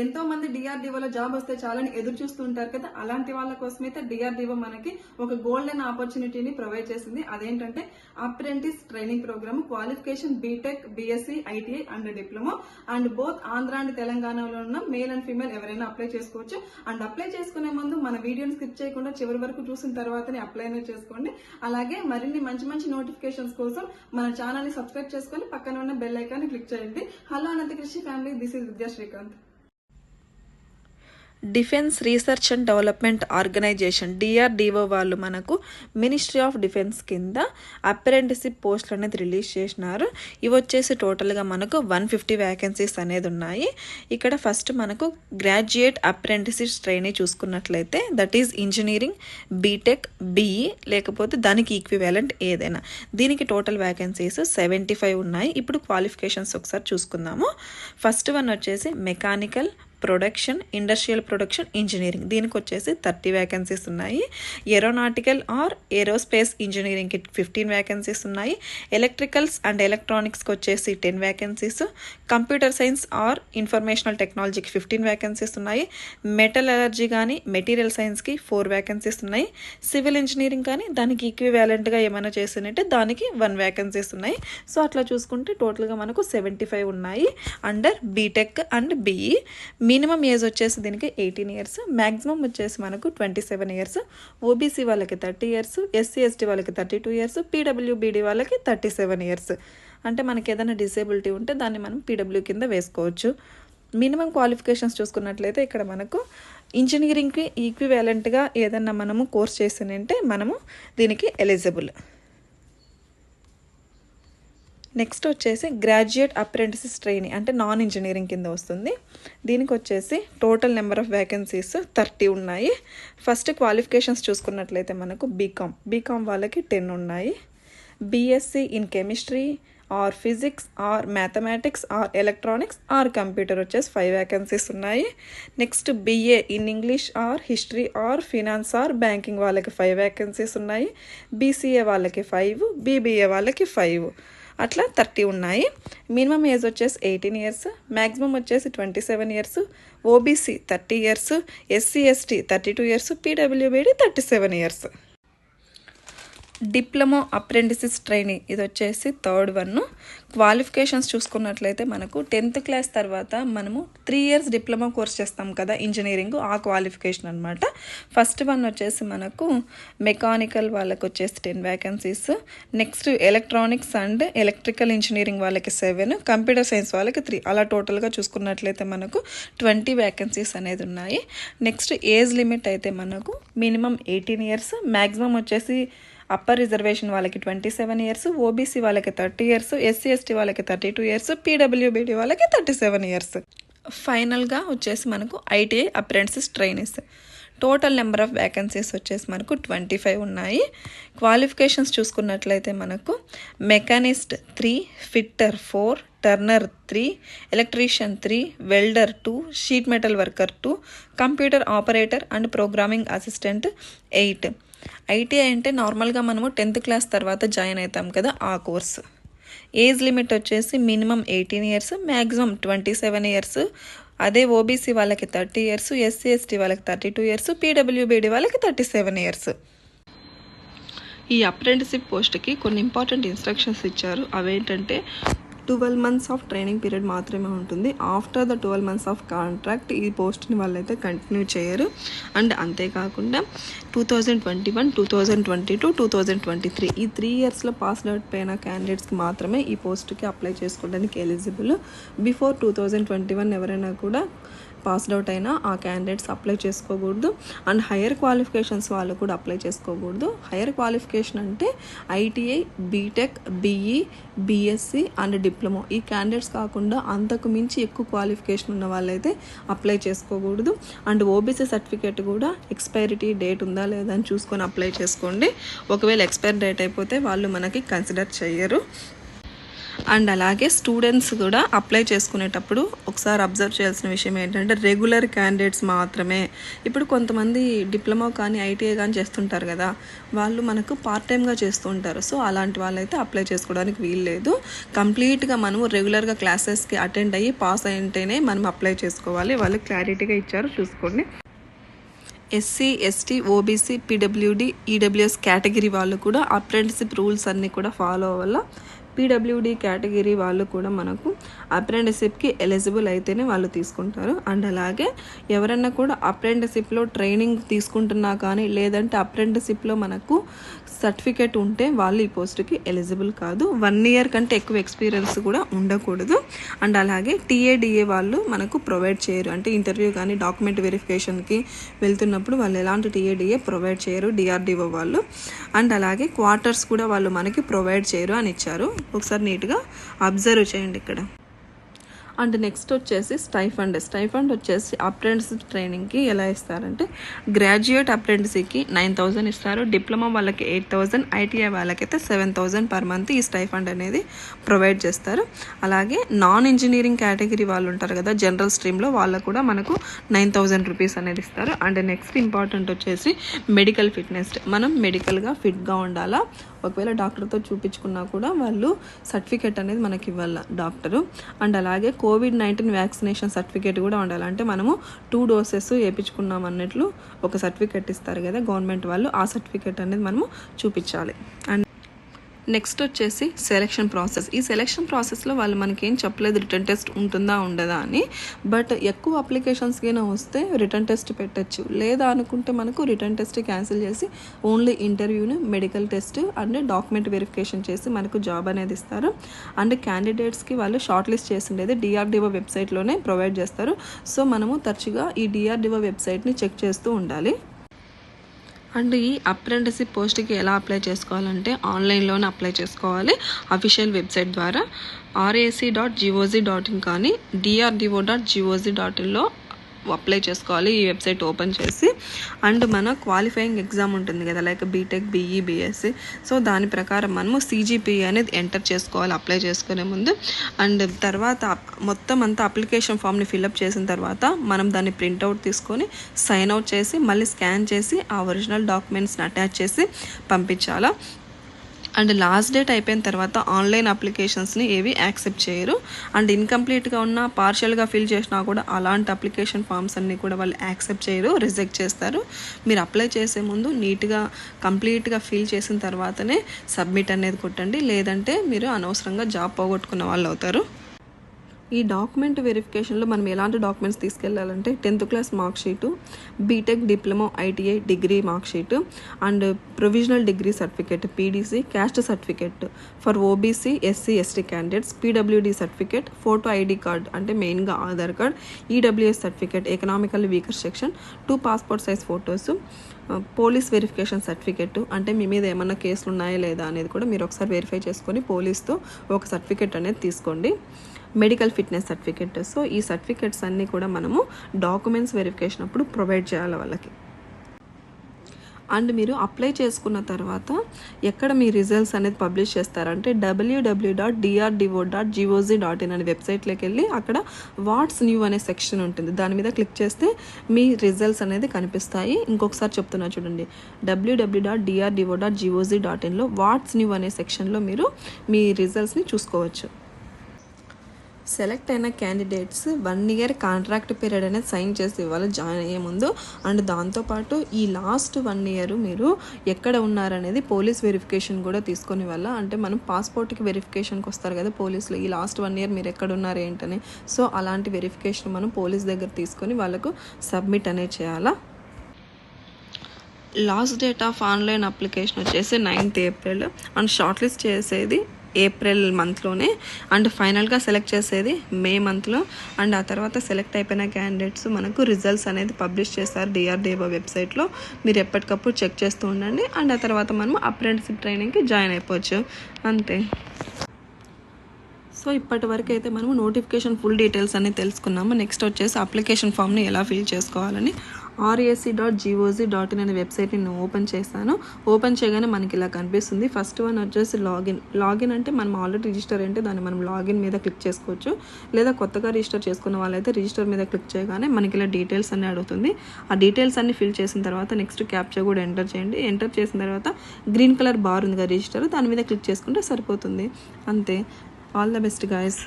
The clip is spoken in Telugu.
ఎంతో మంది డిఆర్డిఓలో జాబ్ వస్తే చాలని ఎదురు చూస్తూ ఉంటారు కదా. అలాంటి వాళ్ళ కోసమైతే డిఆర్డిఓ మనకి ఒక గోల్డెన్ ఆపర్చునిటీని ప్రొవైడ్ చేసింది. అదేంటంటే apprentice training programme. Qualification BTech, BSc, ITI and diploma. And both Andhra and తెలంగాణలో ఉన్న మేల్ అండ్ ఫీమేల్ ఎవరైనా అప్లై చేసుకోవచ్చు. అండ్ అప్లై చేసుకునే ముందు మన వీడియోని స్కిప్ చేయకుండా చివరి వరకు చూసిన తర్వాతనే అప్లై అనేది చేసుకోండి. అలాగే మరిన్ని మంచి మంచి నోటిఫికేషన్స్ కోసం మన ఛానల్ ని సబ్స్క్రైబ్ చేసుకుని పక్కన ఉన్న బెల్ ఐకాన్ ని క్లిక్ చేయండి. Hello Anantha Krishi family, this is Vidya Srikanth. Defence research and development organisation DRDO వాళ్ళు మనకు మినిస్ట్రీ ఆఫ్ డిఫెన్స్ కింద అప్రెంటిసిప్ పోస్టులు అనేది రిలీజ్ చేసినారు. ఇవి వచ్చేసి టోటల్గా మనకు 150 వ్యాకెన్సీస్ అనేది ఉన్నాయి. ఇక్కడ ఫస్ట్ మనకు గ్రాడ్యుయేట్ అప్రెంటిసిప్ ట్రైనీ చూసుకున్నట్లయితే that is engineering, BTech, BE లేకపోతే దానికి ఈక్వివాలెంట్ ఏదైనా. దీనికి టోటల్ వ్యాకెన్సీస్ 75 ఉన్నాయి. ఇప్పుడు క్వాలిఫికేషన్స్ ఒకసారి చూసుకుందాము. ఫస్ట్ వన్ వచ్చేసి mechanical production, industrial production engineering. దీనికి వచ్చేసి 30 వ్యాకెన్సీస్ ఉన్నాయి. ఏరోనాటికల్ ఆర్ ఏరోస్పేస్ ఇంజనీరింగ్కి 15 వ్యాకెన్సీస్ ఉన్నాయి. ఎలక్ట్రికల్స్ అండ్ ఎలక్ట్రానిక్స్కి వచ్చేసి 10 vacancies. Computer science or informational టెక్నాలజీకి 15 వ్యాకెన్సీస్ ఉన్నాయి. మెటల్ ఎలర్జీ కానీ మెటీరియల్ సైన్స్కి 4 వ్యాకెన్సీస్ ఉన్నాయి. సివిల్ ఇంజనీరింగ్ కానీ దానికి ఈక్వివాలెంట్గా ఏమైనా చేసినట్టే దానికి 1 వ్యాకెన్సీస్ ఉన్నాయి. సో అట్లా చూసుకుంటే టోటల్గా మనకు 75 ఉన్నాయి under BTech and BE. Minimum age వచ్చేసి దీనికి 18 ఇయర్స్, మ్యాక్సిమం వచ్చేసి మనకు 27 ఇయర్స్. ఓబీసీ వాళ్ళకి 30 ఇయర్స్, ఎస్సీ ఎస్టీ వాళ్ళకి 32 ఇయర్స్, పీడబ్ల్యూబీడీ వాళ్ళకి 37 ఇయర్స్. అంటే మనకి ఏదైనా డిసేబిలిటీ ఉంటే దాన్ని మనం పీడబ్ల్యూ కింద వేసుకోవచ్చు. మినిమం క్వాలిఫికేషన్స్ చూసుకున్నట్లయితే ఇక్కడ మనకు ఇంజనీరింగ్కి ఈక్వివాలెంట్గా ఏదన్నా మనము కోర్స్ చేసినంటే మనము దీనికి ఎలిజిబుల్. నెక్స్ట్ వచ్చేసి గ్రాడ్యుయేట్ అప్రెంటిసిస్ ట్రైనీ అంటే నాన్ ఇంజనీరింగ్ కింద వస్తుంది. దీనికి వచ్చేసి టోటల్ నెంబర్ ఆఫ్ వ్యాకెన్సీస్ 30 ఉన్నాయి. ఫస్ట్ క్వాలిఫికేషన్స్ చూసుకున్నట్లయితే మనకు బీకామ్ వాళ్ళకి 10 ఉన్నాయి. BSc in chemistry or physics or mathematics or electronics or computer వచ్చేసి 5 వ్యాకెన్సీస్ ఉన్నాయి. Next BA in English or history or finance or banking వాళ్ళకి 5 వ్యాకెన్సీస్ ఉన్నాయి. బీసీఏ వాళ్ళకి 5, బీబీఏ వాళ్ళకి 5, అట్లా 30 ఉన్నాయి. మినిమం ఏజ్ వచ్చేసి 18 ఇయర్స్, మ్యాక్సిమం వచ్చేసి 27 years. OBC 30 years, SC ST 32 years, పీడబ్ల్యూబీడీ 37 ఇయర్స్. డిప్లొమా అప్రెంటిసిస్ ట్రైనీ ఇది వచ్చేసి థర్డ్ వన్. క్వాలిఫికేషన్స్ చూసుకున్నట్లయితే మనకు 10th క్లాస్ తర్వాత మనము 3 ఇయర్స్ డిప్లొమా కోర్స్ చేస్తాం కదా ఇంజనీరింగ్, ఆ క్వాలిఫికేషన్ అనమాట. ఫస్ట్ వన్ వచ్చేసి మనకు మెకానికల్ వాళ్ళకి వచ్చేసి 10 vacancies. Next electronics and electrical engineering వాళ్ళకి 7, కంప్యూటర్ సైన్స్ వాళ్ళకి 3, అలా టోటల్గా చూసుకున్నట్లయితే మనకు 20 వ్యాకెన్సీస్ అనేది ఉన్నాయి. నెక్స్ట్ ఏజ్ లిమిట్ అయితే మనకు మినిమం 18 ఇయర్స్, మ్యాక్సిమం వచ్చేసి అప్పర్ రిజర్వేషన్ వాళ్ళకి 27 ఇయర్స్, ఓబీసీ వాళ్ళకి 30 ఇయర్స్, ఎస్సీ ఎస్టీ వాళ్ళకి 32 ఇయర్స్, పీడబ్ల్యూబీడీ వాళ్ళకి 37 ఇయర్స్. ఫైనల్గా వచ్చేసి మనకు ITI apprentices trainees. Total number of vacancies వచ్చేసి మనకు 25 ఉన్నాయి. క్వాలిఫికేషన్స్ చూసుకున్నట్లయితే మనకు machinist 3, fitter 4, turner 3, electrician 3, welder 2, sheet metal worker 2, computer operator and programming assistant 8. ITI అంటే నార్మల్గా మనము 10th క్లాస్ తర్వాత జాయిన్ అవుతాం కదా, ఆ కోర్సు. ఏజ్ లిమిట్ వచ్చేసి మినిమం 18 ఇయర్స్, మ్యాక్సిమం 27 ఇయర్స్. అదే ఓబీసీ వాళ్ళకి 30 ఇయర్స్, ఎస్సీ ఎస్టీ వాళ్ళకి 32 ఇయర్స్, పీడబ్ల్యూబీడీ వాళ్ళకి 37 ఇయర్స్. ఈ అప్రెంటిసిప్ పోస్ట్కి కొన్ని ఇంపార్టెంట్ ఇన్స్ట్రక్షన్స్ ఇచ్చారు. అవేంటంటే 12 months ఆఫ్ ట్రైనింగ్ పీరియడ్ మాత్రమే ఉంటుంది. After the 12 months of contract ఈ పోస్ట్ని వాళ్ళైతే కంటిన్యూ చేయరు. అండ్ అంతేకాకుండా 2021, 2022, 2023 ఈ 3 ఇయర్స్లో పాస్డ్ అవుట్ అయిన క్యాండిడేట్స్కి మాత్రమే ఈ పోస్ట్కి అప్లై చేసుకోవడానికి ఎలిజిబుల్. బిఫోర్ 2021 ఎవరైనా కూడా పాస్డ్ అవుట్ అయినా ఆ క్యాండిడేట్స్ అప్లై చేసుకోకూడదు. అండ్ హైయర్ క్వాలిఫికేషన్స్ వాళ్ళు కూడా అప్లై చేసుకోకూడదు. హైయర్ క్వాలిఫికేషన్ అంటే ITI, BTech, BE, BSc and diploma ఈ క్యాండిడేట్స్ కాకుండా అంతకు మించి ఎక్కువ క్వాలిఫికేషన్ ఉన్న వాళ్ళైతే అప్లై చేసుకోకూడదు. అండ్ ఓబీసీ సర్టిఫికేట్ కూడా ఎక్స్పైరిటీ డేట్ ఉందా లేదా అని చూసుకొని అప్లై చేసుకోండి. ఒకవేళ ఎక్స్పైరీ డేట్ అయిపోతే వాళ్ళు మనకి కన్సిడర్ చేయరు. అండ్ అలాగే స్టూడెంట్స్ కూడా అప్లై చేసుకునేటప్పుడు ఒకసారి అబ్జర్వ్ చేయాల్సిన విషయం ఏంటంటే రెగ్యులర్ క్యాండిడేట్స్ మాత్రమే. ఇప్పుడు కొంతమంది డిప్లొమా కానీ ఐటీఐ కానీ చేస్తుంటారు కదా, వాళ్ళు మనకు పార్ట్ టైమ్గా చేస్తూ ఉంటారు. సో అలాంటి వాళ్ళైతే అప్లై చేసుకోవడానికి వీలు లేదు. కంప్లీట్గా మనము రెగ్యులర్గా క్లాసెస్కి అటెండ్ అయ్యి పాస్ అయితేనే మనం అప్లై చేసుకోవాలి. వాళ్ళు క్లారిటీగా ఇచ్చారు, చూసుకోండి. SC, ST, OBC, PWD, EWS category వాళ్ళు కూడా అప్రెంటిస్షిప్ రూల్స్ అన్నీ కూడా ఫాలో అవ్వాల. పీడబ్ల్యూడి కేటగిరీ వాళ్ళు కూడా మనకు అప్రెంటిస్షిప్కి ఎలిజిబుల్ అయితేనే వాళ్ళు తీసుకుంటారు. అండ్ అలాగే ఎవరన్నా కూడా అప్రెంటిస్షిప్లో ట్రైనింగ్ తీసుకుంటున్నా కానీ లేదంటే అప్రెంటిస్షిప్లో మనకు సర్టిఫికేట్ ఉంటే వాళ్ళు ఈ పోస్ట్కి ఎలిజిబుల్ కాదు. 1 year కంటే ఎక్కువ ఎక్స్పీరియన్స్ కూడా ఉండకూడదు. అండ్ అలాగే టీఏడిఏ వాళ్ళు మనకు ప్రొవైడ్ చేయరు. అంటే ఇంటర్వ్యూ కానీ డాక్యుమెంట్ వెరిఫికేషన్కి వెళ్తున్నప్పుడు వాళ్ళు ఎలాంటి టీఏడిఏ ప్రొవైడ్ చేయరు డిఆర్డిఓ వాళ్ళు. అండ్ అలాగే క్వార్టర్స్ కూడా వాళ్ళు మనకి ప్రొవైడ్ చేయరు అని ఇచ్చారు. ఒకసారి నీట్గా అబ్జర్వ్ చేయండి ఇక్కడ. అండ్ నెక్స్ట్ వచ్చేసి స్టైఫండ్ వచ్చేసి అప్రెంటిస్షిప్ ట్రైనింగ్కి ఎలా ఇస్తారంటే గ్రాడ్యుయేట్ అప్రెంటిస్కి 9,000 ఇస్తారు, డిప్లొమా వాళ్ళకి 8,000, ఐటీఐ వాళ్ళకైతే 7,000 per month ఈ స్టైఫండ్ అనేది ప్రొవైడ్ చేస్తారు. అలాగే నాన్ ఇంజనీరింగ్ కేటగిరీ వాళ్ళు ఉంటారు కదా, జనరల్ స్ట్రీమ్లో వాళ్ళకు కూడా మనకు 9,000 rupees అనేది ఇస్తారు. అండ్ నెక్స్ట్ ఇంపార్టెంట్ వచ్చేసి మెడికల్ ఫిట్నెస్. మనం మెడికల్గా ఫిట్గా ఉండాలా. ఒకవేళ డాక్టర్తో చూపించుకున్నా కూడా వాళ్ళు సర్టిఫికేట్ అనేది మనకి ఇవ్వాలి డాక్టరు. అండ్ అలాగే COVID-19 వ్యాక్సినేషన్ సర్టిఫికేట్ కూడా ఉండాలి. అంటే మనము 2 doses వేయించుకున్నాం అన్నట్లు ఒక సర్టిఫికేట్ ఇస్తారు కదా గవర్నమెంట్ వాళ్ళు, ఆ సర్టిఫికేట్ అనేది మనము చూపించాలి. అండ్ నెక్స్ట్ వచ్చేసి సెలెక్షన్ ప్రాసెస్. ఈ సెలెక్షన్ ప్రాసెస్లో వాళ్ళు మనకేం చెప్పలేదు రిటర్న్ టెస్ట్ ఉంటుందా ఉండదా అని. బట్ ఎక్కువ అప్లికేషన్స్కి వస్తే రిటర్న్ టెస్ట్ పెట్టచ్చు, లేదా అనుకుంటే మనకు రిటర్న్ టెస్ట్ క్యాన్సిల్ చేసి ఓన్లీ ఇంటర్వ్యూని, medical test and document verification చేసి మనకు జాబ్ అనేది ఇస్తారు. అండ్ క్యాండిడేట్స్కి వాళ్ళు షార్ట్ లిస్ట్ చేసిండేది డిఆర్డిఓ వెబ్సైట్లోనే ప్రొవైడ్ చేస్తారు. సో మనము తరచుగా ఈ డిఆర్డిఓ వెబ్సైట్ని చెక్ చేస్తూ ఉండాలి. అండ్ ఈ అప్రెంటిస్షిప్ పోస్ట్కి ఎలా అప్లై చేసుకోవాలంటే ఆన్లైన్లోనే అప్లై చేసుకోవాలి అఫీషియల్ వెబ్సైట్ ద్వారా. rac.gov.in కానీ drdo.gov.inలో అప్లై చేసుకోవాలి ఈ వెబ్సైట్ ఓపెన్ చేసి. అండ్ మన క్వాలిఫైయింగ్ ఎగ్జామ్ ఉంటుంది కదా, like BTech, BE, BSc. So దాని ప్రకారం మనము CGPA అనేది ఎంటర్ చేసుకోవాలి అప్లై చేసుకునే ముందు. అండ్ తర్వాత మొత్తం అంతా అప్లికేషన్ ఫామ్ని ఫిల్అప్ చేసిన తర్వాత మనం దాన్ని ప్రింట్అవుట్ తీసుకొని సైన్ అవుట్ చేసి మళ్ళీ స్కాన్ చేసి ఆ ఒరిజినల్ డాక్యుమెంట్స్ని అటాచ్ చేసి పంపించాలా. అండ్ లాస్ట్ డేట్ అయిపోయిన తర్వాత ఆన్లైన్ అప్లికేషన్స్ని ఏవి యాక్సెప్ట్ చేయరు. అండ్ ఇన్కంప్లీట్గా ఉన్న, పార్షియల్గా ఫిల్ చేసినా కూడా అలాంటి అప్లికేషన్ ఫామ్స్ అన్నీ కూడా వాళ్ళు యాక్సెప్ట్ చేయరు, రిజెక్ట్ చేస్తారు. మీరు అప్లై చేసే ముందు నీట్గా కంప్లీట్గా ఫిల్ చేసిన తర్వాతనే సబ్మిట్ అనేది కొట్టండి, లేదంటే మీరు అనవసరంగా జాబ్ పోగొట్టుకున్న వాళ్ళు అవుతారు. ఈ డాక్యుమెంట్ వెరిఫికేషన్లో మనం ఎలాంటి డాక్యుమెంట్స్ తీసుకెళ్ళాలంటే 10th class mark sheet, BTech, diploma, ITI degree mark sheet and provisional degree certificate PDC, caste certificate for OBC, SC, ST candidates, పీడబ్ల్యూడి సర్టిఫికేట్, ఫోటో ఐడి కార్డ్ అంటే మెయిన్గా Aadhaar card, EWS certificate economical weaker section, 2 passport size photos, police verification certificate అంటే మీ మీద ఏమన్నా కేసులు ఉన్నాయా లేదా అనేది కూడా మీరు ఒకసారి వెరిఫై చేసుకొని పోలీస్తో ఒక సర్టిఫికేట్ అనేది తీసుకోండి. Medical fitness certificate. సో ఈ సర్టిఫికేట్స్ అన్నీ కూడా మనము డాక్యుమెంట్స్ వెరిఫికేషన్ అప్పుడు ప్రొవైడ్ చేయాలి వాళ్ళకి. అండ్ మీరు అప్లై చేసుకున్న తర్వాత ఎక్కడ మీ రిజల్ట్స్ అనేది పబ్లిష్ చేస్తారంటే www.drdo.gov.in అనే వెబ్సైట్లోకి వెళ్ళి అక్కడ వాట్స్ న్యూ అనే సెక్షన్ ఉంటుంది, దాని మీద క్లిక్ చేస్తే మీ రిజల్ట్స్ అనేది కనిపిస్తాయి. ఇంకొకసారి చెప్తున్నా చూడండి, www.drdo.gov.inలో వాట్స్ న్యూ అనే సెక్షన్లో మీరు మీ రిజల్ట్స్ని చూసుకోవచ్చు. సెలెక్ట్ అయిన క్యాండిడేట్స్ 1 year కాంట్రాక్ట్ పీరియడ్ అనేది సైన్ చేసి ఇవ్వాలి జాయిన్ అయ్యే ముందు. అండ్ దాంతోపాటు ఈ లాస్ట్ 1 year మీరు ఎక్కడ ఉన్నారనేది పోలీస్ వెరిఫికేషన్ కూడా తీసుకొని ఇవ్వాలి. అంటే మనం పాస్పోర్ట్కి వెరిఫికేషన్కి వస్తారు కదా పోలీసులు, ఈ లాస్ట్ 1 year మీరు ఎక్కడ ఉన్నారు ఏంటని. సో అలాంటి వెరిఫికేషన్ మనం పోలీస్ దగ్గర తీసుకొని వాళ్ళకు సబ్మిట్ అనేది చేయాలా. Last date of online application వచ్చేసి 9th April and short list చేసేది April మంత్లోనే అండ్ ఫైనల్గా సెలెక్ట్ చేసేది May మంత్లో. అండ్ ఆ తర్వాత సెలెక్ట్ అయిపోయిన క్యాండిడేట్స్ మనకు రిజల్ట్స్ అనేది పబ్లిష్ చేస్తారు డిఆర్డిఓ వెబ్సైట్లో. మీరు ఎప్పటికప్పుడు చెక్ చేస్తూ ఉండండి. అండ్ ఆ తర్వాత మనం అప్రెంటిస్షిప్ ట్రైనింగ్కి జాయిన్ అయిపోవచ్చు, అంతే. సో ఇప్పటి వరకు అయితే మనము నోటిఫికేషన్ ఫుల్ డీటెయిల్స్ అనేది తెలుసుకున్నాము. నెక్స్ట్ వచ్చేసి అప్లికేషన్ ఫామ్ని ఎలా ఫిల్ చేసుకోవాలని RAC.GOZ.in అనే వెబ్సైట్ని నేను ఓపెన్ చేస్తాను. ఓపెన్ చేయగానే మనకి ఇలా కనిపిస్తుంది. ఫస్ట్ వన్ వచ్చేసి లాగిన్ అంటే మనం ఆల్రెడీ రిజిస్టర్ అంటే దాన్ని మనం లాగిన్ మీద క్లిక్ చేసుకోవచ్చు. లేదా కొత్తగా రిజిస్టర్ చేసుకున్న వాళ్ళైతే రిజిస్టర్ మీద క్లిక్ చేయగానే మనకి ఇలా డీటెయిల్స్ అన్నీ అడుగుతుంది. ఆ డీటెయిల్స్ అన్ని ఫిల్ చేసిన తర్వాత నెక్స్ట్ క్యాప్చా కూడా ఎంటర్ చేయండి. ఎంటర్ చేసిన తర్వాత గ్రీన్ కలర్ బార్ ఉంది కదా రిజిస్టర్, దాని మీద క్లిక్ చేసుకుంటే సరిపోతుంది. అంతే. All the best guys.